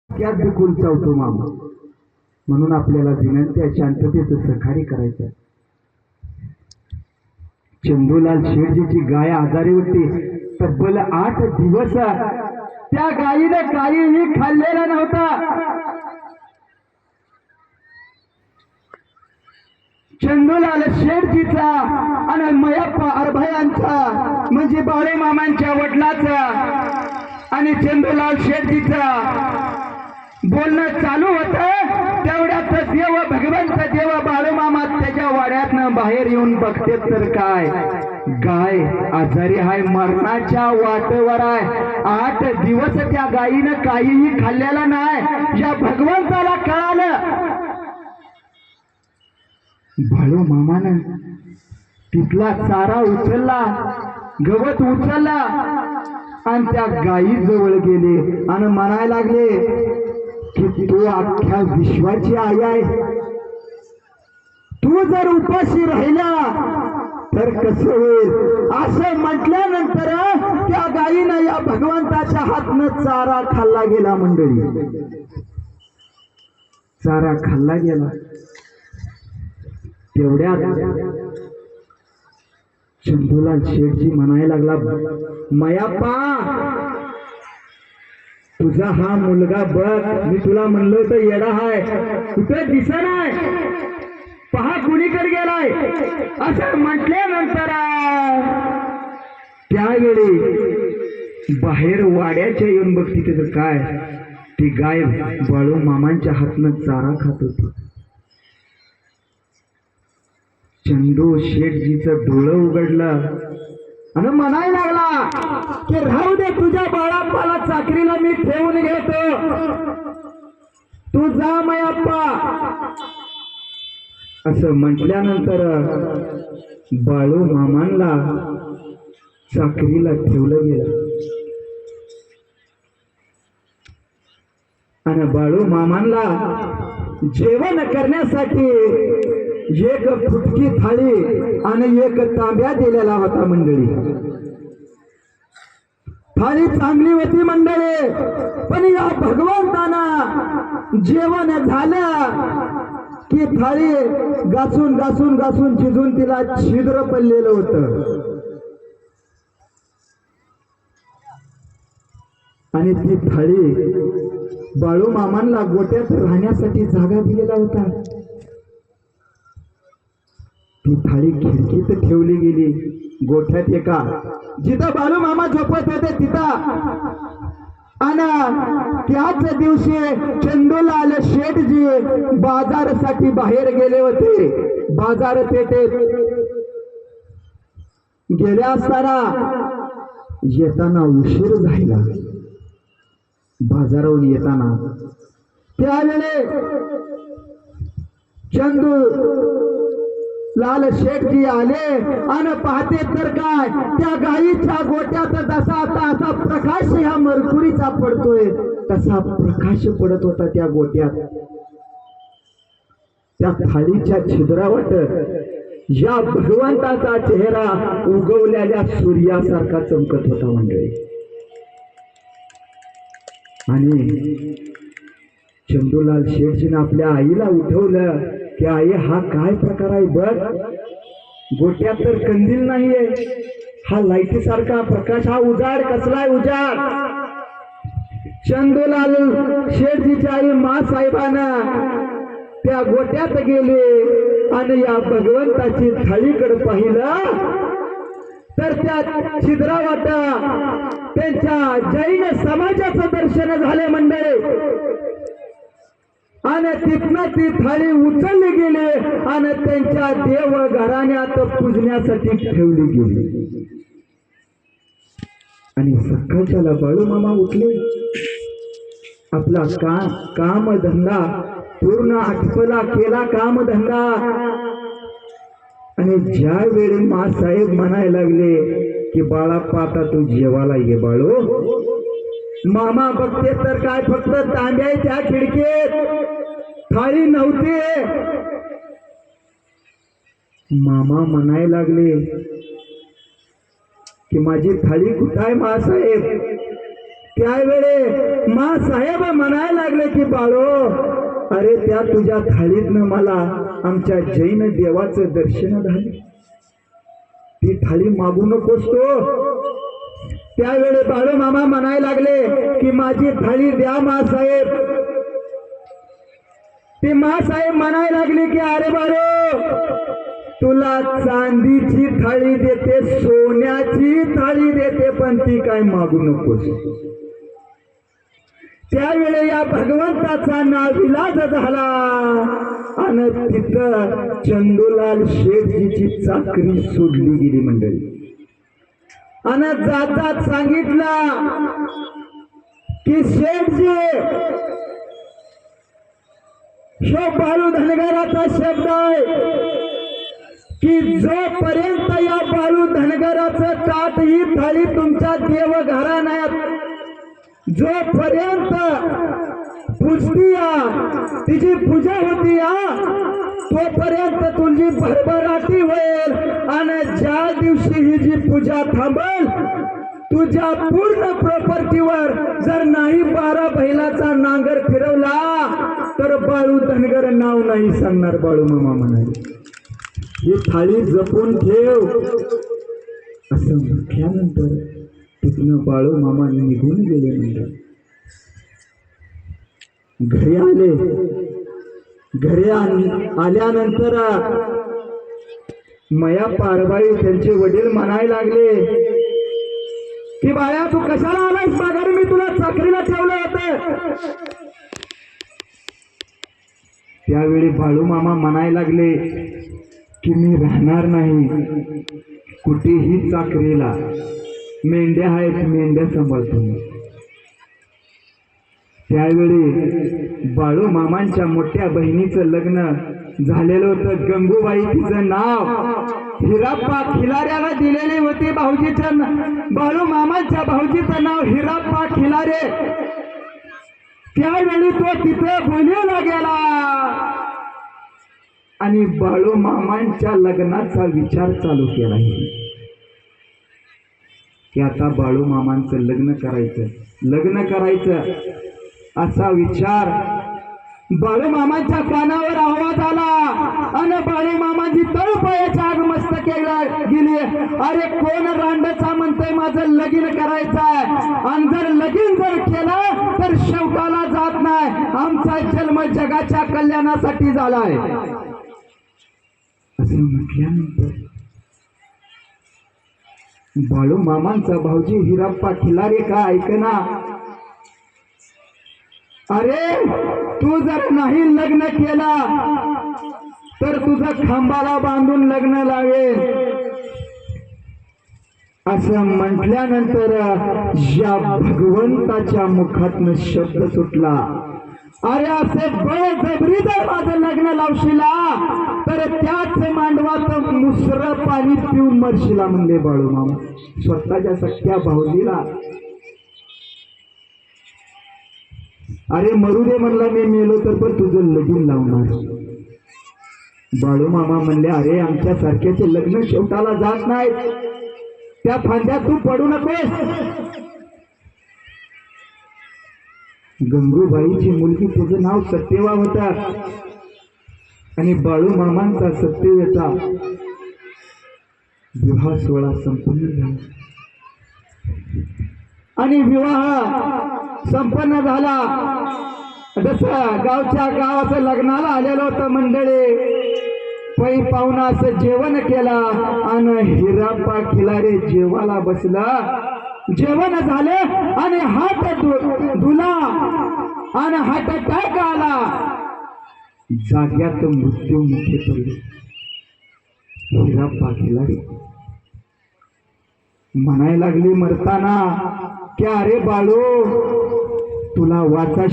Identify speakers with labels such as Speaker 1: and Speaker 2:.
Speaker 1: त्यात देखील चावतो मामा. म्हणून आपल्याला विनंती आहे, शांततेचं सहकार्य करायचं. चंदूलाल शेठजीची गाय आजारी होती. तब्बल 8 दिवस त्या गायीने काहीही खाल्लेला नव्हता. चंदूलाल शेठजीचा आणि मयप्पा अरभयांचा म्हणजे बाळे मामांच्या वडिलाचा आणि चंदूलाल शेठजीचा बोलणं चालू होतं. तेवढ्यात देव भगवंत देव बाळूमामा त्याच्या वाड्यातनं बाहेर येऊन बघते तर काय, गाय आजारी आहे, मरणाच्या वाटेवर आहे. 8 दिवस त्या गायीनं काहीही खाल्लेला नाही. या भगवंताला कळालं. बाळू मामानं तिथला चारा उचलला, गवत उचलला आणि त्या गायी जवळ गेले आणि म्हणायला लागले की तू अख्ख्या विश्वाची आई आहे. तू जर उपाशी राहिला तर कसं होईल. असं म्हटल्यानंतर त्या गायीनं या भगवंताच्या हातनं चारा खाल्ला गेला. मंडळी, चारा खाल्ला गेला. तेवढ्यात चंदूलाल शेठजी म्हणायला लागला, मयाप्पा तुझा हा मुलगा बघ, मी तुला म्हणलो होतं येडा हाय, कुठे दिसणार, पहा कुणीकडे गेलाय. असं म्हटल्यानंतर त्यावेळी बाहेर वाड्याच्या येऊन बघती तर काय, ती गाय बाळू मामांच्या हातनं चारा खात होती. चंदू शेठजीचं डोळं उघडलं आणि म्हणायला लागला की राहू दे, तुझ्या बाळाप्पाला चाकरीला मी ठेवून घेतो, तू जा मयाप्पा. असं म्हटल्यानंतर बाळू मामांना चाकरीला ठेवलं गेलं आणि बाळू मामांना जेवण करण्यासाठी एक फुटकी थाळी आणि एक तांब्या दिलेला होता. मंडळी, थाळी चांगली होती मंडळी, पण या भगवंताना जेवण झालं की थाळी घासून घासून घासून शिजून तिला छिद्र पडलेलं होतं आणि ती थाळी बाळू मामांना गोट्यात राहण्यासाठी जागा दिलेला होता. ती थाळी खिडकीत ठेवली गेली गोठ्यात एका, जिथं बाळू मामा झोपत होते तिथं. आणि त्याच दिवशी चंदूलाल शेठजी बाजारासाठी बाहेर गेले होते. बाजारपेठेत गेले असताना येताना उशीर झाला. बाजारावरून येताना त्यावेळे चंदू लाल शेठजी आले आणि पाहते तर काय, त्या गायीच्या गोट्यात जसा असा प्रकाश ह्या मरकुरीचा पडतोय तसा प्रकाश पडत होता त्या गोट्यात. त्या थाळीच्या छिद्रावट या भगवंताचा चेहरा उगवलेल्या सूर्यासारखा चमकत होता. मंडळी, आणि चंदूलाल शेठजीने आपल्या आईला उठवलं की आई, हा काय प्रकार आहे बघ, गोट्यात तर कंदील नाहीये, हा लाईटी सारखा प्रकाश, हा उजाड कसलाय उजाड. चंदूलाल शेठजीच्या आई मासाहेबांना त्या गोट्यात गेले आणि या भगवंताची थाळीकडे पाहिलं तर त्या छिद्रावाट त्यांच्या जैन समाजाचं दर्शन झाले. मंडळी, आणि तिथनं ती थाळी उचलली गेली आणि त्यांच्या देव घराण्यात पूजण्यासाठी ठेवली गेली. आणि सकाळच्याला बाळू मामा उठले, आपला कामधंदा पूर्ण आटपला, केला कामधंदा. आणि ज्या वेळी मासाहेब म्हणायला लागले की बाळाप्पा आता तू जेवायला ये बाळू, मामा बघते तर काय, फक्त तांब्याच्या खिडकीत, थाळी नव्हती. मामा म्हणायला लागले की माझी थाळी कुठं आहे मासाहेब. त्यावेळे मा साहेब म्हणायला लागले की बाळो, अरे त्या तुझ्या थाळीतनं मला आमच्या जैन देवाचं दर्शन झालं, ती थाळी मागू नकोस तो. त्यावेळे बाळू मामा म्हणायला लागले की माझी थाळी द्या मासाहेब. ती मासाहेब म्हणायला लागली की अरे बाळू, तुला चांदीची थाळी देते, सोन्याची थाळी देते, पण ती काय मागू नकोस. त्यावेळे या भगवंताचा नाविलाज झाला आणि तिथं चंदूलाल शेठजीची चाकरी सोडली गेली मंडळी. आणि जातात सांगितलं की शेठजी, शो बाळू धनगराचा शब्द आहे की जोपर्यंत या बाळू धनगराचं ताट ही थाळी तुमच्या देवघराण्यात जोपर्यंत पुजती तिची पूजा होती तोपर्यंत तुझी भरभराटी होईल. आणि ज्या दिवशी ही जी पूजा थांबल, तुझ्या पूर्ण प्रॉपर्टीवर जर नाही 12 बैलाचा नांगर फिरवला तर बाळू धनगर नाव नाही सांगणार. बाळू मामा म्हणाले ही थाळी जपून ठेव. असं म्हटल्यानंतर तिथनं बाळू मामा निघून गेले. म्हणजे घरी आले. घरी आल्यानंतर मया पारबाई त्यांचे वडील म्हणायला लागले की बाळा, तू कशाला आलास माघारी, मी तुला चाकरीला ठेवलं होतं. त्यावेळी बाळू मामा म्हणायला लागले की मी राहणार नाही कुठेही चाकरीला, मेंढ्या आहेत, मेंढ्या सांभाळतो मी. त्यावेळी बाळू मामांच्या मोठ्या बहिणीचं लग्न झालेलं होतं. गंगूबाई तिचं नाव हिराप्पा खिलाऱ्याला दिलेले होते. भाऊजीचं, बाळू मामांच्या भाऊजीचं नाव हिराप्पा खिलारे. त्यावेळी तो तिथे बोलवला गेला आणि बाळू मामांच्या लग्नाचा विचार चालू केला की आता बाळू मामांचं लग्न करायचं असा विचार बाळू मामांच्या कानावर आवाज आला आणि बाळू मामांची तळपायाच्या आग मस्तकेला गेली. अरे कोण रांडचा म्हणतोय माझं लगीन करायचंय, आणि जर लगीन केलं तर शेवटाला जात नाही, आमचा जन्म जगाच्या कल्याणासाठी झालाय. असं म्हटल्यानंतर बाळू मामांचा भाऊजी हिराप्पा खिलारे का ऐकना. अरे तू जर नाही लग्न केला तर तुझं खांबाला बांधून लग्न लावेल. असं म्हटल्यानंतर या भगवंताच्या मुखातनं शब्द सुटला, अरे असे बळजबरी जर माझं लग्न लावशीला तर त्याच मांडवात मुसर पाणी पिऊन मरशीला म्हणले बाळू मामा स्वतःच्या सख्या भाऊजीला. अरे मरू दे म्हणला, मी मेलो तर पण तुझं लगीन लावणार. बाळू मामा म्हणले, अरे आमच्या सारख्याचे लग्न शेवटाला जात नाहीत, त्या फांद्यात तू पडू नकोस. गंगूबाईची मुलगी, तिचं नाव सत्यवा होता आणि बाळू मामांचा सत्यवेचा विवाह सोहळा संपन्न झाला. आणि विवाह संपन्न झाला. जसं गावच्या गावाचं लग्नाला आलेलं होतं मंडळी, पै पाहुणा असं जेवण केलं आणि हिराप्पा खिलारे जेवायला बसला. जेवण झालं आणि हात धुला आणि हात अटॅक आला, जाग्यात मृत्यू मुखी पडले. हिराप्पा खिलारे म्हणायला लागली मरताना की अरे बाळू, तुला वाचा